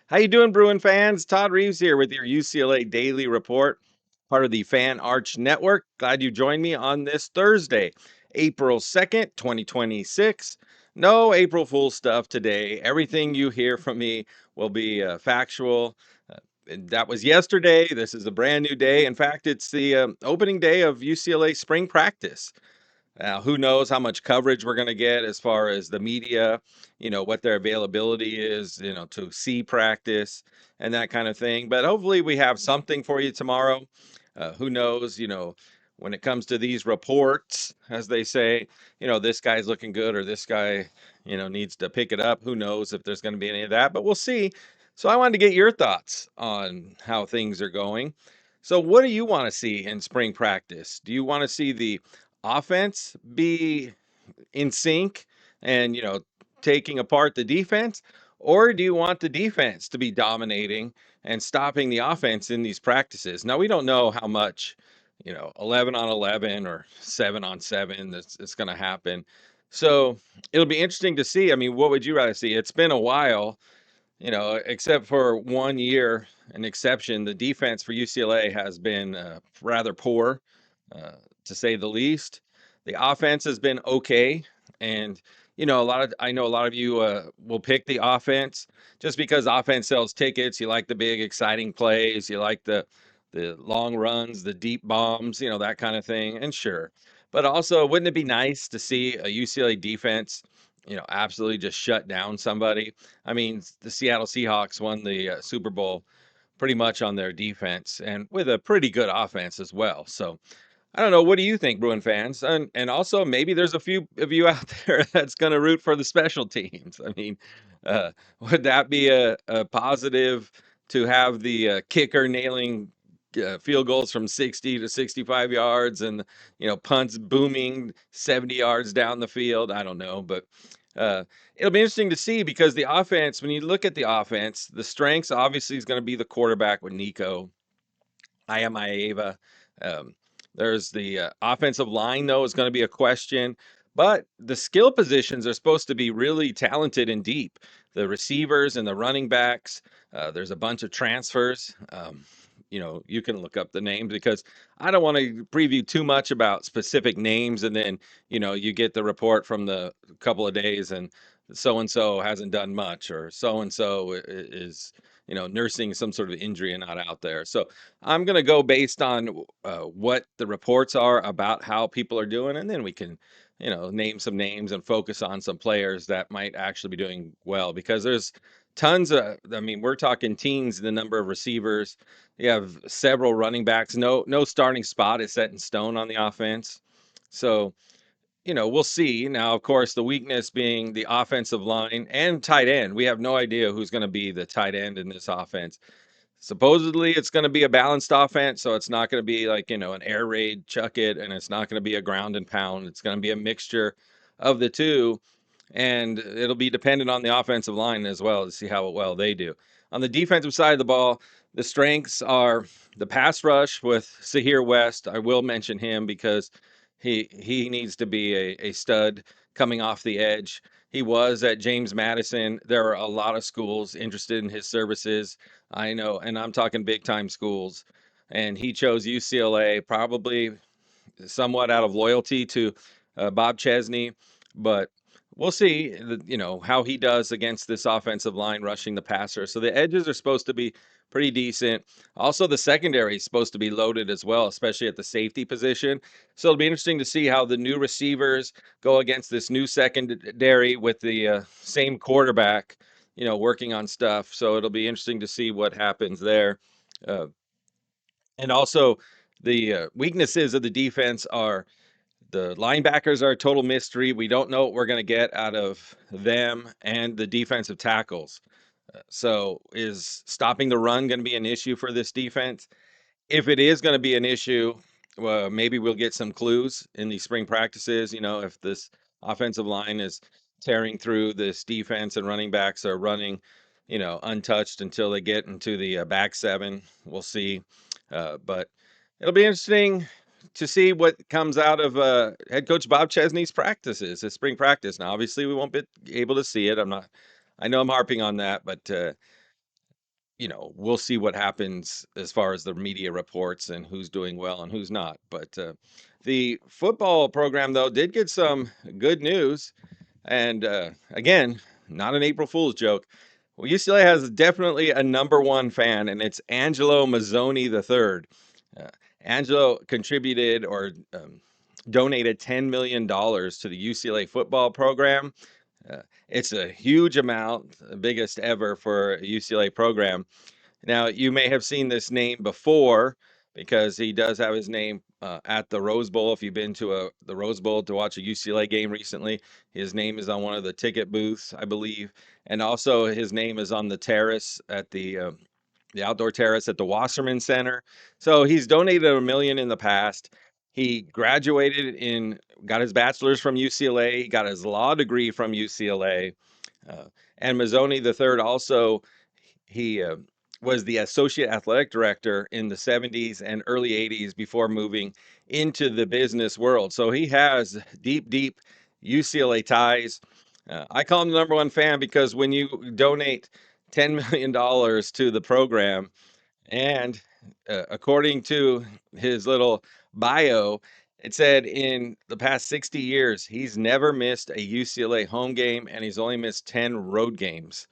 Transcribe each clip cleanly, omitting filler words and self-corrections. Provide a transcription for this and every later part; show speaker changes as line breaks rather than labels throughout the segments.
How you doing, Bruin fans? Todd Reeves here with your UCLA Daily Report, part of the Fan Arch Network. Glad you joined me on this Thursday, April 2nd, 2026. No April Fool stuff today. Everything you hear from me will be factual. And that was yesterday. This is a brand new day. In fact, it's the opening day of UCLA spring practice. Now, who knows how much coverage we're going to get as far as the media, what their availability is, to see practice and that kind of thing. But hopefully, we have something for you tomorrow. Who knows, when it comes to these reports, as they say, this guy's looking good or this guy, needs to pick it up. Who knows if there's going to be any of that, but we'll see. So, I wanted to get your thoughts on how things are going. So, what do you want to see in spring practice? Do you want to see the offense be in sync and, taking apart the defense? Or do you want the defense to be dominating and stopping the offense in these practices? Now, we don't know how much, 11 on 11 or 7 on 7 that's going to happen. So it'll be interesting to see. I mean, what would you rather see? It's been a while, except for 1 year, an exception. The defense for UCLA has been rather poor, uh, to say the least. The offense has been okay, and I know a lot of you will pick the offense just because offense sells tickets. You like the big, exciting plays. You like the long runs, the deep bombs, that kind of thing. And sure, but also, wouldn't it be nice to see a UCLA defense, absolutely just shut down somebody? I mean, the Seattle Seahawks won the Super Bowl pretty much on their defense and with a pretty good offense as well. So I don't know. What do you think, Bruin fans? And also maybe there's a few of you out there that's going to root for the special teams. I mean, would that be a positive to have the kicker nailing field goals from 60 to 65 yards and punts booming 70 yards down the field? I don't know, but uh, it'll be interesting to see because the offense, when you look at the offense, the strengths obviously is going to be the quarterback with Nico Iamaiava. Um, there's the offensive line, though, is going to be a question. But the skill positions are supposed to be really talented and deep. The receivers and the running backs, there's a bunch of transfers. You can look up the names because I don't want to preview too much about specific names. And then, you get the report from the couple of days and so and so hasn't done much or so and so is, nursing some sort of injury and not out there. So I'm going to go based on what the reports are about how people are doing, and then we can, name some names and focus on some players that might actually be doing well because there's tons of, I mean, we're talking teens in the number of receivers. You have several running backs. No starting spot is set in stone on the offense. So, we'll see. Now, of course, the weakness being the offensive line and tight end. We have no idea who's going to be the tight end in this offense. Supposedly, it's going to be a balanced offense, so it's not going to be like, an air raid, chuck it, and it's not going to be a ground and pound. It's going to be a mixture of the two, and it'll be dependent on the offensive line as well to see how well they do. On the defensive side of the ball, the strengths are the pass rush with Sahir West. I will mention him because he needs to be a stud coming off the edge. He was at James Madison. There are a lot of schools interested in his services. I know, and I'm talking big time schools. And he chose UCLA, probably somewhat out of loyalty to Bob Chesney, but we'll see, how he does against this offensive line rushing the passer. So the edges are supposed to be pretty decent. Also, the secondary is supposed to be loaded as well, especially at the safety position. So it'll be interesting to see how the new receivers go against this new secondary with the same quarterback, working on stuff. So it'll be interesting to see what happens there. Uh, and also, the weaknesses of the defense are the linebackers are a total mystery. We don't know what we're going to get out of them and the defensive tackles. So, is stopping the run going to be an issue for this defense? If it is going to be an issue, well, maybe we'll get some clues in these spring practices. If this offensive line is tearing through this defense and running backs are running, untouched until they get into the back seven. We'll see. But it'll be interesting to see what comes out of head coach Bob Chesney's practices, his spring practice. Now, obviously, we won't be able to see it. I know I'm harping on that, but we'll see what happens as far as the media reports and who's doing well and who's not. But the football program, though, did get some good news. And again, not an April Fool's joke. Well, UCLA has definitely a number one fan, and it's Angelo Mazzoni III. Uh, Angelo contributed or donated $10 million to the UCLA football program. It's a huge amount, the biggest ever for a UCLA program. Now, you may have seen this name before because he does have his name at the Rose Bowl. If you've been to the Rose Bowl to watch a UCLA game recently, his name is on one of the ticket booths, I believe, and also his name is on the terrace at the outdoor terrace at the Wasserman Center. So he's donated $1 million in the past. He got his bachelor's from UCLA, he got his law degree from UCLA, uh, and Mazzoni the third also he was the associate athletic director in the 70s and early 80s before moving into the business world. So he has deep, deep UCLA ties. I call him the number one fan because when you donate $10 million to the program, and according to his little bio, it said in the past 60 years, he's never missed a UCLA home game and he's only missed 10 road games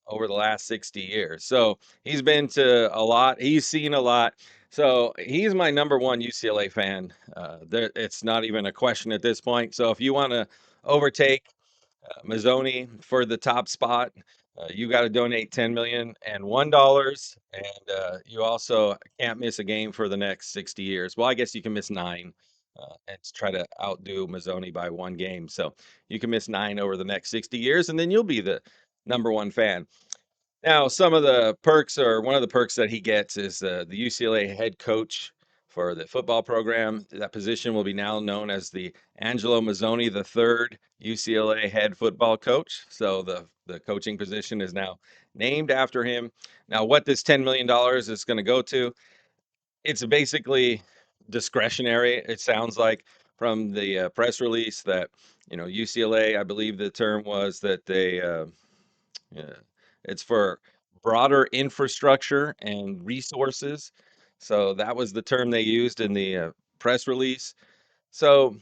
over the last 60 years. So he's been to a lot, he's seen a lot. So he's my number one UCLA fan. It's not even a question at this point. So if you want to overtake Mazzoni for the top spot, you got to donate $10,001,000, and you also can't miss a game for the next 60 years. Well, I guess you can miss nine and try to outdo Mazzoni by one game. So you can miss nine over the next 60 years, and then you'll be the number one fan. Now, some of the perks, or one of the perks that he gets, is the UCLA head coach for the football program. That position will be now known as the Angelo Mazzoni III UCLA head football coach. So the coaching position is now named after him. Now, what this $10 million is going to go to, it's basically discretionary. It sounds like from the press release that, UCLA, I believe the term was that yeah, it's for broader infrastructure and resources. So that was the term they used in the press release. So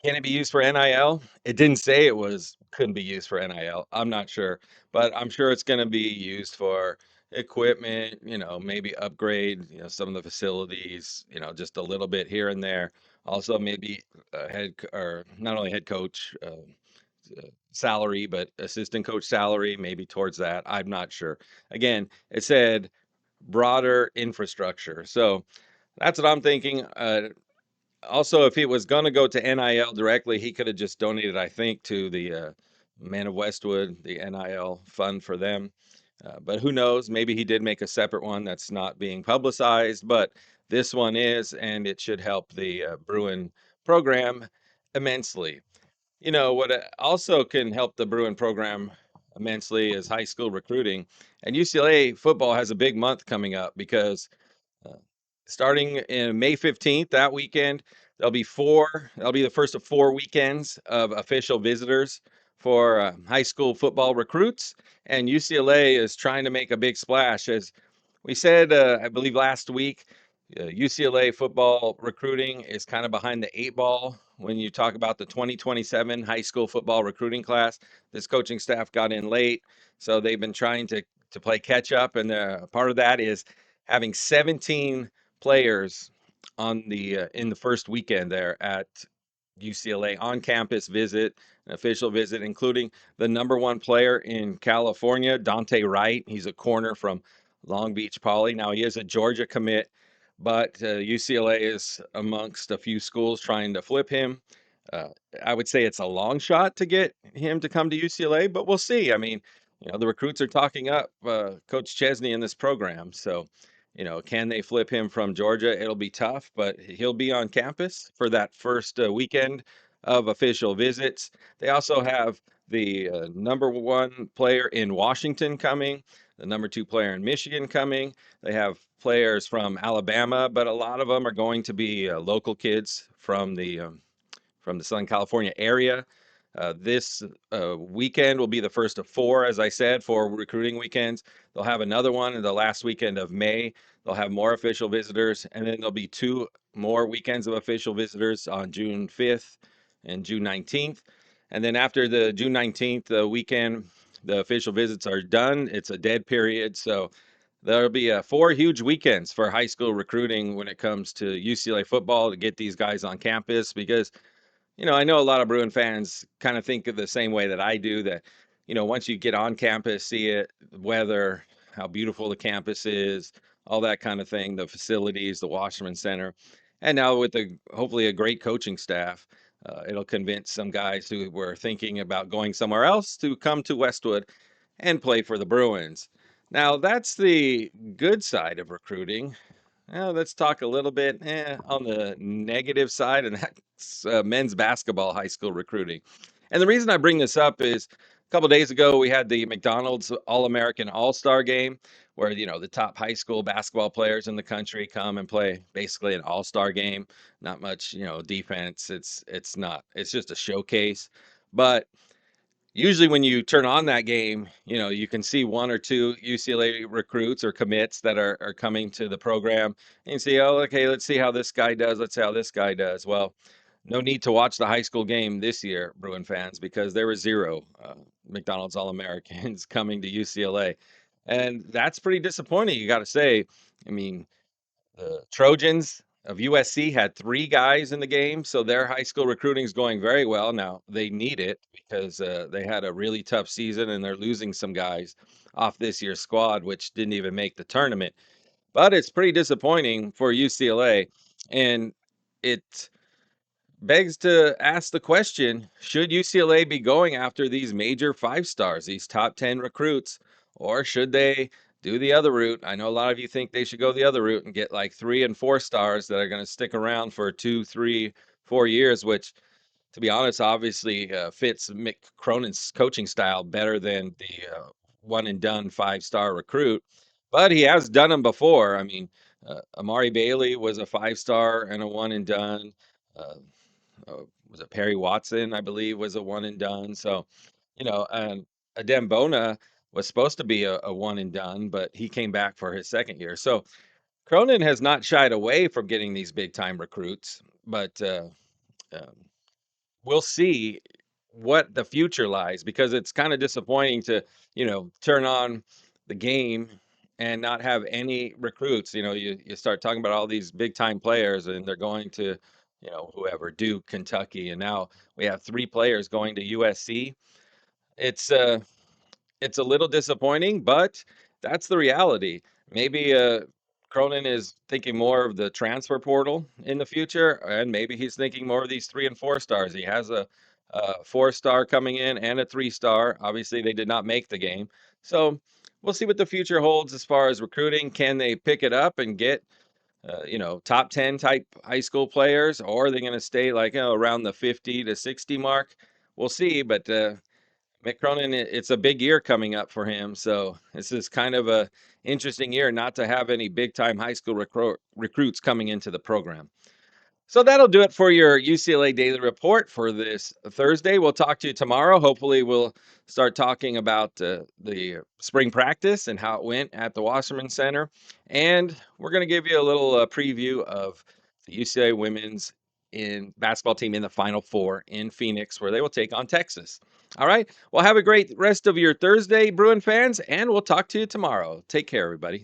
can it be used for NIL? It didn't say it couldn't be used for NIL. I'm not sure, but I'm sure it's going to be used for equipment, maybe upgrade, some of the facilities, just a little bit here and there. Also, maybe or not only head coach, salary, but assistant coach salary, maybe towards that. I'm not sure. Again, it said broader infrastructure. So that's what I'm thinking. Also, if he was going to go to NIL directly, he could have just donated, I think, to the Man of Westwood, the NIL fund for them. But who knows? Maybe he did make a separate one that's not being publicized, but this one is, and it should help the Bruin program immensely. What also can help the Bruin program immensely is high school recruiting. And UCLA football has a big month coming up because uh, starting in May 15th, that weekend, that'll be the first of 4 weekends of official visitors for high school football recruits. And UCLA is trying to make a big splash. As we said, I believe last week, UCLA football recruiting is kind of behind the eight ball when you talk about the 2027 high school football recruiting class. This coaching staff got in late, so they've been trying to play catch up, and part of that is having 17 players on the in the first weekend there at UCLA on campus visit, an official visit, including the number one player in California, Dante Wright. He's a corner from Long Beach Poly. Now he is a Georgia commit, but UCLA is amongst a few schools trying to flip him. Uh, I would say it's a long shot to get him to come to UCLA, but we'll see. I mean, the recruits are talking up Coach Chesney in this program. So, can they flip him from Georgia? It'll be tough, but he'll be on campus for that first weekend of official visits. They also have the number one player in Washington coming, the number two player in Michigan coming. They have players from Alabama, but a lot of them are going to be local kids from the Southern California area. This weekend will be the first of four, as I said, four recruiting weekends. They'll have another one in the last weekend of May. They'll have more official visitors, and then there'll be two more weekends of official visitors on June 5th and June 19th. And then after the June 19th weekend, the official visits are done. It's a dead period. So there'll be four huge weekends for high school recruiting when it comes to UCLA football to get these guys on campus because I know a lot of Bruin fans kind of think of the same way that I do that, once you get on campus, see it, the weather, how beautiful the campus is, all that kind of thing, the facilities, the Wasserman Center. And now with hopefully a great coaching staff, it'll convince some guys who were thinking about going somewhere else to come to Westwood and play for the Bruins. Now, that's the good side of recruiting. Now, let's talk a little bit on the negative side, and that's men's basketball high school recruiting. And the reason I bring this up is a couple days ago we had the McDonald's All-American All-Star game, where the top high school basketball players in the country come and play basically an all-star game. Not much, defense. It's not. It's just a showcase, but usually when you turn on that game, you can see one or two UCLA recruits or commits that are coming to the program and you see, oh, okay, let's see how this guy does. Let's see how this guy does. Well, no need to watch the high school game this year, Bruin fans, because there were zero McDonald's All-Americans coming to UCLA. And that's pretty disappointing, you got to say. I mean, the Trojans of USC had three guys in the game, so their high school recruiting is going very well. Now, they need it because they had a really tough season and they're losing some guys off this year's squad, which didn't even make the tournament. But it's pretty disappointing for UCLA. And it begs to ask the question, should UCLA be going after these major five stars, these top 10 recruits, or should they do the other route? I know a lot of you think they should go the other route and get like 3 and 4 stars that are going to stick around for 2, 3, 4 years, which, to be honest, obviously fits Mick Cronin's coaching style better than the one and done 5-star recruit. But he has done them before. I mean, Amari Bailey was a 5-star and a one and done. Uh, was it Perry Watson, I believe, was a one and done. So, and Adem Bona was supposed to be a one and done, but he came back for his second year. So Cronin has not shied away from getting these big time recruits, but um, we'll see what the future lies because it's kind of disappointing to, turn on the game and not have any recruits. You start talking about all these big time players and they're going to, whoever, Duke, Kentucky, and now we have three players going to USC. It's it's a little disappointing, but that's the reality. Maybe Cronin is thinking more of the transfer portal in the future, and maybe he's thinking more of these 3 and 4 stars. He has a 4-star coming in and a 3-star. Obviously, they did not make the game, so we'll see what the future holds as far as recruiting. Can they pick it up and get top 10 type high school players, or are they going to stay like around the 50 to 60 mark? We'll see, but Mick Cronin, it's a big year coming up for him. So this is kind of a interesting year not to have any big time high school recruits coming into the program. So that'll do it for your UCLA Daily Report for this Thursday. We'll talk to you tomorrow. Hopefully, we'll start talking about the spring practice and how it went at the Wasserman Center. And we're going to give you a little preview of the UCLA women's in basketball team in the Final Four in Phoenix, where they will take on Texas. All right. Well, have a great rest of your Thursday, Bruin fans, and we'll talk to you tomorrow. Take care, everybody.